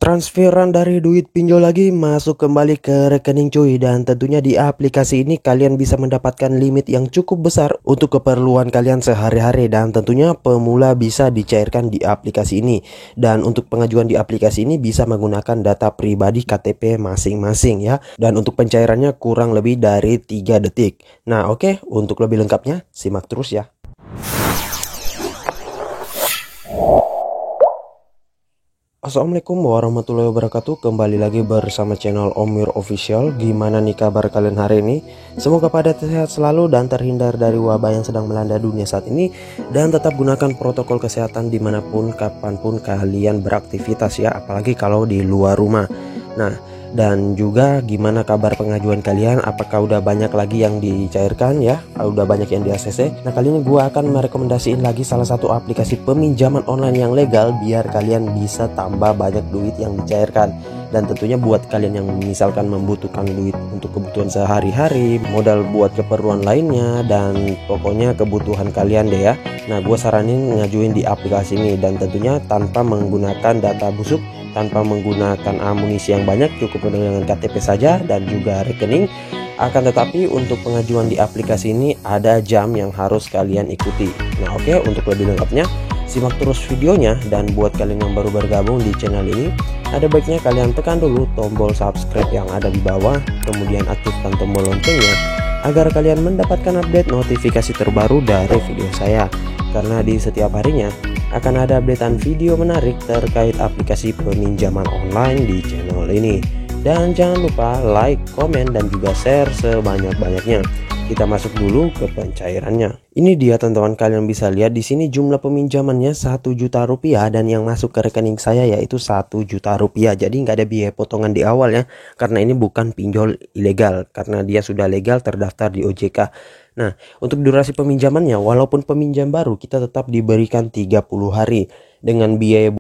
Transferan dari duit pinjol lagi masuk kembali ke rekening cuy, dan tentunya di aplikasi ini kalian bisa mendapatkan limit yang cukup besar untuk keperluan kalian sehari-hari, dan tentunya pemula bisa dicairkan di aplikasi ini. Dan untuk pengajuan di aplikasi ini bisa menggunakan data pribadi KTP masing-masing ya, dan untuk pencairannya kurang lebih dari 3 detik. Nah oke, untuk lebih lengkapnya simak terus ya. Assalamualaikum warahmatullahi wabarakatuh. Kembali lagi bersama channel Omir Official. Gimana nih kabar kalian hari ini? Semoga pada sehat selalu dan terhindar dari wabah yang sedang melanda dunia saat ini. Dan tetap gunakan protokol kesehatan dimanapun kapanpun kalian beraktivitas ya, apalagi kalau di luar rumah. Nah, dan juga gimana kabar pengajuan kalian? Apakah udah banyak lagi yang dicairkan ya? Udah banyak yang di ACC? Nah, kali ini gue akan merekomendasiin lagi salah satu aplikasi peminjaman online yang legal biar kalian bisa tambah banyak duit yang dicairkan. Dan tentunya buat kalian yang misalkan membutuhkan duit untuk kebutuhan sehari-hari, modal buat keperluan lainnya, dan pokoknya kebutuhan kalian deh ya. Nah, gue saranin ngajuin di aplikasi ini, dan tentunya tanpa menggunakan data busuk, tanpa menggunakan amunisi yang banyak, cukup dengan KTP saja dan juga rekening. Akan tetapi untuk pengajuan di aplikasi ini ada jam yang harus kalian ikuti. Nah oke, untuk lebih lengkapnya simak terus videonya. Dan buat kalian yang baru bergabung di channel ini, ada baiknya kalian tekan dulu tombol subscribe yang ada di bawah, kemudian aktifkan tombol loncengnya agar kalian mendapatkan update notifikasi terbaru dari video saya. Karena di setiap harinya akan ada updatean video menarik terkait aplikasi peminjaman online di channel ini. Dan jangan lupa like, komen, dan juga share sebanyak-banyaknya. Kita masuk dulu ke pencairannya. Ini dia teman-teman, kalian bisa lihat di sini jumlah peminjamannya 1 juta rupiah, dan yang masuk ke rekening saya yaitu 1 juta rupiah. Jadi nggak ada biaya potongan di awal ya, karena ini bukan pinjol ilegal, karena dia sudah legal terdaftar di OJK. Nah, untuk durasi peminjamannya, walaupun peminjam baru, kita tetap diberikan 30 hari dengan biaya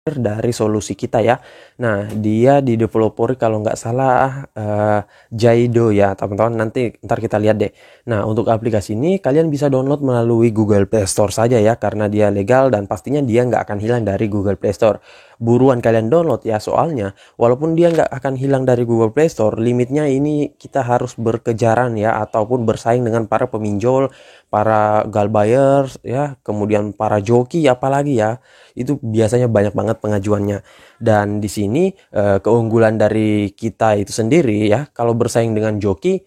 dari solusi kita ya. Nah, dia di developer kalau nggak salah Jaido ya teman-teman, nanti ntar kita lihat deh. Nah, untuk aplikasi ini kalian bisa download melalui Google Play Store saja ya, karena dia legal dan pastinya dia nggak akan hilang dari Google Play Store. buruan kalian download ya, soalnya walaupun dia nggak akan hilang dari Google Play Store, limitnya ini kita harus berkejaran ya, ataupun bersaing dengan para peminjol, para gal buyers ya, kemudian para joki apalagi ya, itu biasanya banyak banget pengajuannya. Dan di sini keunggulan dari kita itu sendiri ya, kalau bersaing dengan joki,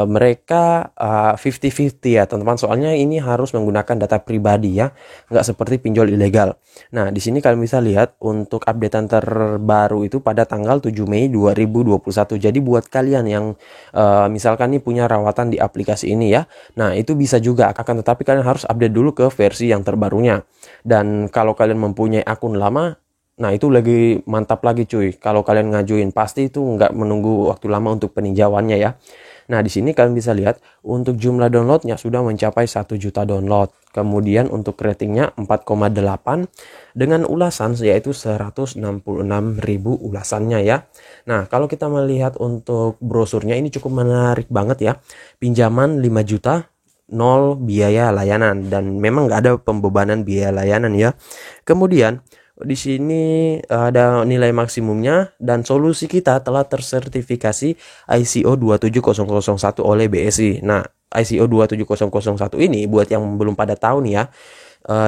mereka 50-50 ya teman-teman, soalnya ini harus menggunakan data pribadi ya, nggak seperti pinjol ilegal. Nah di sini kalian bisa lihat untuk updatean terbaru itu pada tanggal 7 Mei 2021. Jadi buat kalian yang misalkan nih punya rawatan di aplikasi ini ya, nah itu bisa juga, akan tetapi kalian harus update dulu ke versi yang terbarunya. Dan kalau kalian mempunyai akun lama, nah itu lagi mantap lagi cuy. Kalau kalian ngajuin pasti itu nggak menunggu waktu lama untuk peninjauannya ya. Nah di sini kalian bisa lihat untuk jumlah downloadnya sudah mencapai 1 juta download. Kemudian untuk ratingnya 4,8 dengan ulasan yaitu 166.000 ulasannya ya. Nah kalau kita melihat untuk brosurnya ini cukup menarik banget ya. Pinjaman 5 juta, nol biaya layanan, dan memang nggak ada pembebanan biaya layanan ya. Kemudian di sini ada nilai maksimumnya, dan solusi kita telah tersertifikasi ISO 27001 oleh BSI. Nah, ISO 27001 ini buat yang belum pada tahu nih ya,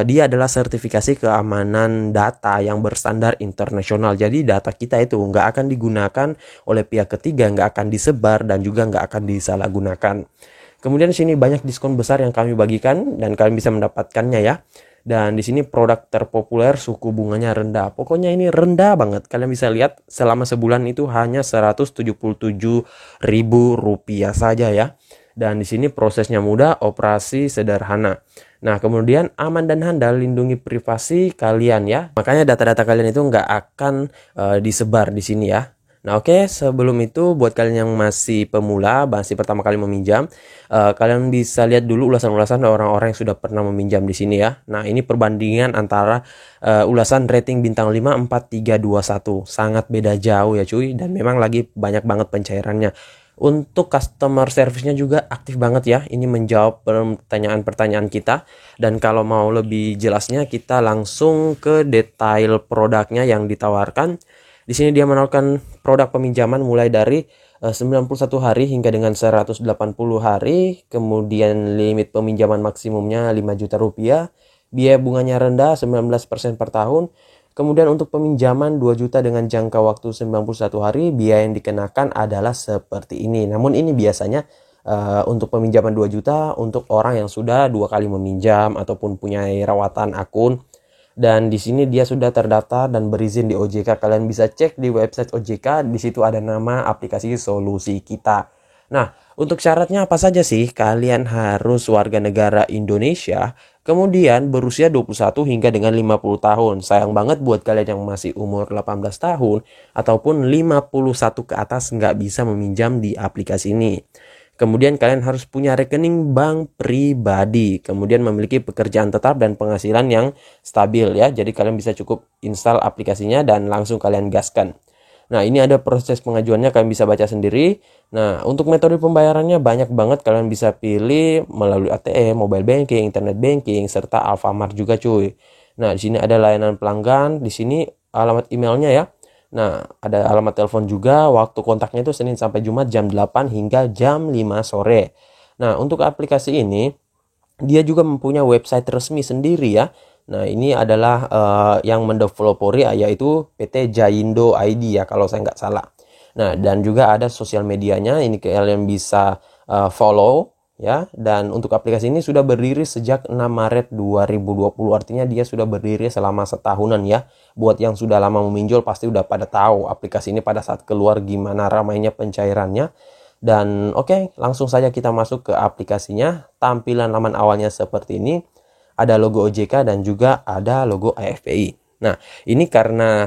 dia adalah sertifikasi keamanan data yang berstandar internasional. Jadi data kita itu nggak akan digunakan oleh pihak ketiga, nggak akan disebar, dan juga nggak akan disalahgunakan. Kemudian di sini banyak diskon besar yang kami bagikan dan kalian bisa mendapatkannya ya. Dan di sini produk terpopuler suku bunganya rendah. Pokoknya ini rendah banget. Kalian bisa lihat selama sebulan itu hanya Rp177.000 saja ya. Dan di sini prosesnya mudah, operasi sederhana. Nah, kemudian aman dan handal, lindungi privasi kalian ya. Makanya data-data kalian itu nggak akan disebar di sini ya. Nah oke, sebelum itu buat kalian yang masih pemula, masih pertama kali meminjam, kalian bisa lihat dulu ulasan-ulasan orang-orang yang sudah pernah meminjam di sini ya. Nah ini perbandingan antara ulasan rating bintang 5, 4, 3, 2, 1. Sangat beda jauh ya cuy, dan memang lagi banyak banget pencairannya. Untuk customer service-nya juga aktif banget ya. Ini menjawab pertanyaan-pertanyaan kita. Dan kalau mau lebih jelasnya, kita langsung ke detail produknya yang ditawarkan. Di sini dia menawarkan produk peminjaman mulai dari 91 hari hingga dengan 180 hari. Kemudian limit peminjaman maksimumnya 5 juta rupiah. Biaya bunganya rendah 19% per tahun. Kemudian untuk peminjaman 2 juta dengan jangka waktu 91 hari, biaya yang dikenakan adalah seperti ini. Namun ini biasanya untuk peminjaman 2 juta untuk orang yang sudah 2 kali meminjam ataupun punya rawatan akun. Dan di sini dia sudah terdaftar dan berizin di OJK. Kalian bisa cek di website OJK, di situ ada nama aplikasi solusi kita. Nah, untuk syaratnya apa saja sih? Kalian harus warga negara Indonesia, kemudian berusia 21 hingga dengan 50 tahun. Sayang banget buat kalian yang masih umur 18 tahun ataupun 51 ke atas nggak bisa meminjam di aplikasi ini. Kemudian kalian harus punya rekening bank pribadi. Kemudian memiliki pekerjaan tetap dan penghasilan yang stabil ya. Jadi kalian bisa cukup install aplikasinya dan langsung kalian gaskan. Nah ini ada proses pengajuannya, kalian bisa baca sendiri. Nah untuk metode pembayarannya banyak banget. Kalian bisa pilih melalui ATM, mobile banking, internet banking, serta Alfamart juga cuy. Nah di sini ada layanan pelanggan. Di sini alamat emailnya ya. Nah, ada alamat telepon juga. Waktu kontaknya itu Senin sampai Jumat jam 8 hingga jam 5 sore. Nah, untuk aplikasi ini, dia juga mempunyai website resmi sendiri ya. Nah, ini adalah yang mendevelopori yaitu PT Jaindo ID ya, kalau saya nggak salah. Nah, dan juga ada sosial medianya. Ini kalian bisa follow ya. Dan untuk aplikasi ini sudah berdiri sejak 6 Maret 2020. Artinya dia sudah berdiri selama setahunan ya. Buat yang sudah lama meminjol pasti udah pada tahu aplikasi ini pada saat keluar gimana ramainya pencairannya. Dan oke, langsung saja kita masuk ke aplikasinya. Tampilan laman awalnya seperti ini. Ada logo OJK dan juga ada logo AFPI. Nah, ini karena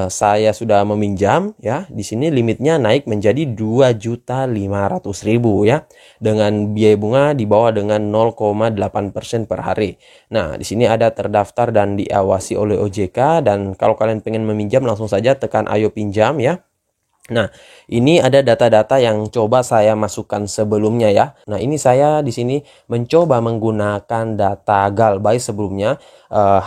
saya sudah meminjam ya. Di sini limitnya naik menjadi 2.500.000 ya. Dengan biaya bunga di bawah dengan 0,8% per hari. Nah, di sini ada terdaftar dan diawasi oleh OJK, dan kalau kalian pengen meminjam langsung saja tekan ayo pinjam ya. Nah, ini ada data-data yang coba saya masukkan sebelumnya ya. Nah, ini saya di sini mencoba menggunakan data Galbay sebelumnya,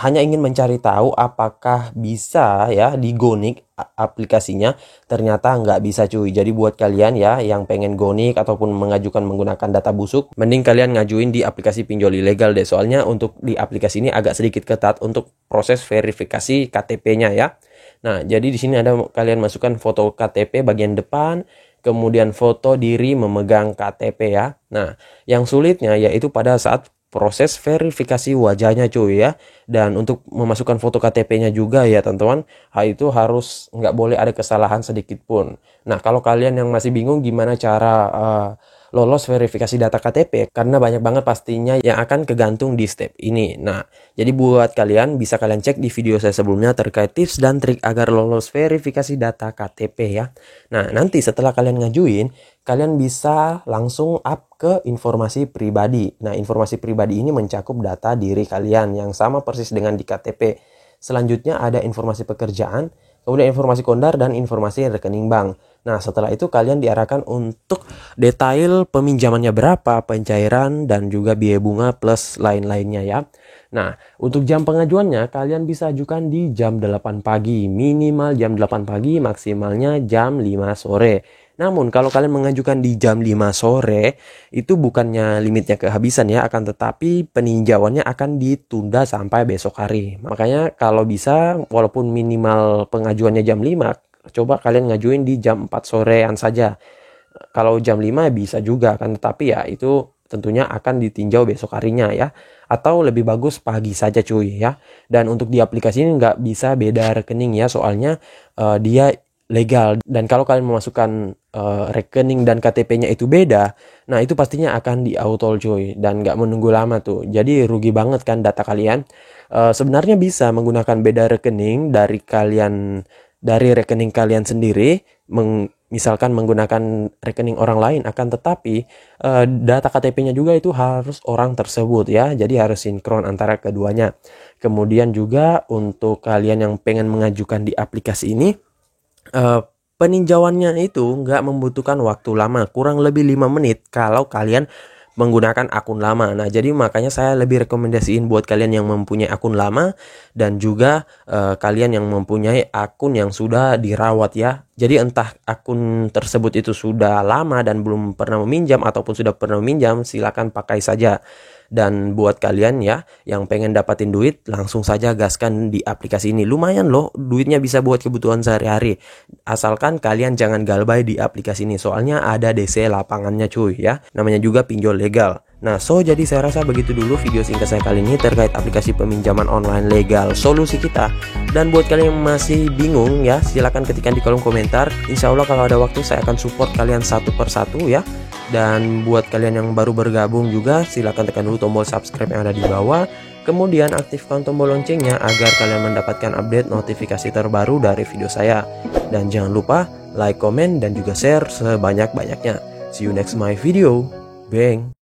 hanya ingin mencari tahu apakah bisa ya di Gonik aplikasinya. Ternyata nggak bisa cuy. Jadi buat kalian ya yang pengen Gonik ataupun mengajukan menggunakan data busuk, mending kalian ngajuin di aplikasi pinjol ilegal deh. Soalnya untuk di aplikasi ini agak sedikit ketat untuk proses verifikasi KTP-nya ya. Nah, jadi di sini ada kalian masukkan foto KTP bagian depan, kemudian foto diri memegang KTP ya. Nah, yang sulitnya yaitu pada saat proses verifikasi wajahnya cuy ya. Dan untuk memasukkan foto KTP-nya juga ya teman-teman, hal itu harus nggak boleh ada kesalahan sedikit pun. Nah, kalau kalian yang masih bingung gimana cara lolos verifikasi data KTP, karena banyak banget pastinya yang akan kegantung di step ini. Nah, jadi buat kalian bisa kalian cek di video saya sebelumnya terkait tips dan trik agar lolos verifikasi data KTP ya. Nah, nanti setelah kalian ngajuin, kalian bisa langsung up ke informasi pribadi. Nah, informasi pribadi ini mencakup data diri kalian yang sama persis dengan di KTP. Selanjutnya ada informasi pekerjaan, kemudian informasi kondar dan informasi rekening bank. Nah, setelah itu kalian diarahkan untuk detail peminjamannya berapa, pencairan, dan juga biaya bunga plus lain-lainnya ya. Nah, untuk jam pengajuannya kalian bisa ajukan di jam 8 pagi, minimal jam 8 pagi, maksimalnya jam 5 sore. Namun kalau kalian mengajukan di jam 5 sore, itu bukannya limitnya kehabisan ya, akan tetapi peninjauannya akan ditunda sampai besok hari. Makanya kalau bisa, walaupun minimal pengajuannya jam 5, coba kalian ngajuin di jam 4 sorean saja. Kalau jam 5 bisa juga kan, tetapi ya itu tentunya akan ditinjau besok harinya ya. Atau lebih bagus pagi saja cuy ya. Dan untuk di aplikasi ini nggak bisa beda rekening ya, soalnya dia legal. Dan kalau kalian memasukkan rekening dan KTP-nya itu beda, nah itu pastinya akan di-auto cuy. Dan nggak menunggu lama tuh. Jadi rugi banget kan data kalian. Sebenarnya bisa menggunakan beda rekening dari rekening kalian sendiri, misalkan menggunakan rekening orang lain, akan tetapi data KTP-nya juga itu harus orang tersebut ya, jadi harus sinkron antara keduanya. Kemudian juga untuk kalian yang pengen mengajukan di aplikasi ini, peninjauannya itu nggak membutuhkan waktu lama, kurang lebih 5 menit kalau kalian menggunakan akun lama. Nah, jadi makanya saya lebih rekomendasiin buat kalian yang mempunyai akun lama dan juga kalian yang mempunyai akun yang sudah dirawat ya. Jadi entah akun tersebut itu sudah lama dan belum pernah meminjam ataupun sudah pernah meminjam, silakan pakai saja. Dan buat kalian ya yang pengen dapatin duit, langsung saja gaskan di aplikasi ini. Lumayan loh, duitnya bisa buat kebutuhan sehari-hari. Asalkan kalian jangan galbay di aplikasi ini, soalnya ada DC lapangannya cuy ya. Namanya juga pinjol legal. Nah, jadi saya rasa begitu dulu video singkat saya kali ini terkait aplikasi peminjaman online legal solusi kita. Dan buat kalian yang masih bingung ya, silahkan ketikkan di kolom komentar. Insya Allah kalau ada waktu saya akan support kalian satu persatu ya. Dan buat kalian yang baru bergabung juga, silahkan tekan dulu tombol subscribe yang ada di bawah. Kemudian aktifkan tombol loncengnya agar kalian mendapatkan update notifikasi terbaru dari video saya. Dan jangan lupa like, komen, dan juga share sebanyak-banyaknya. See you next my video. Bang.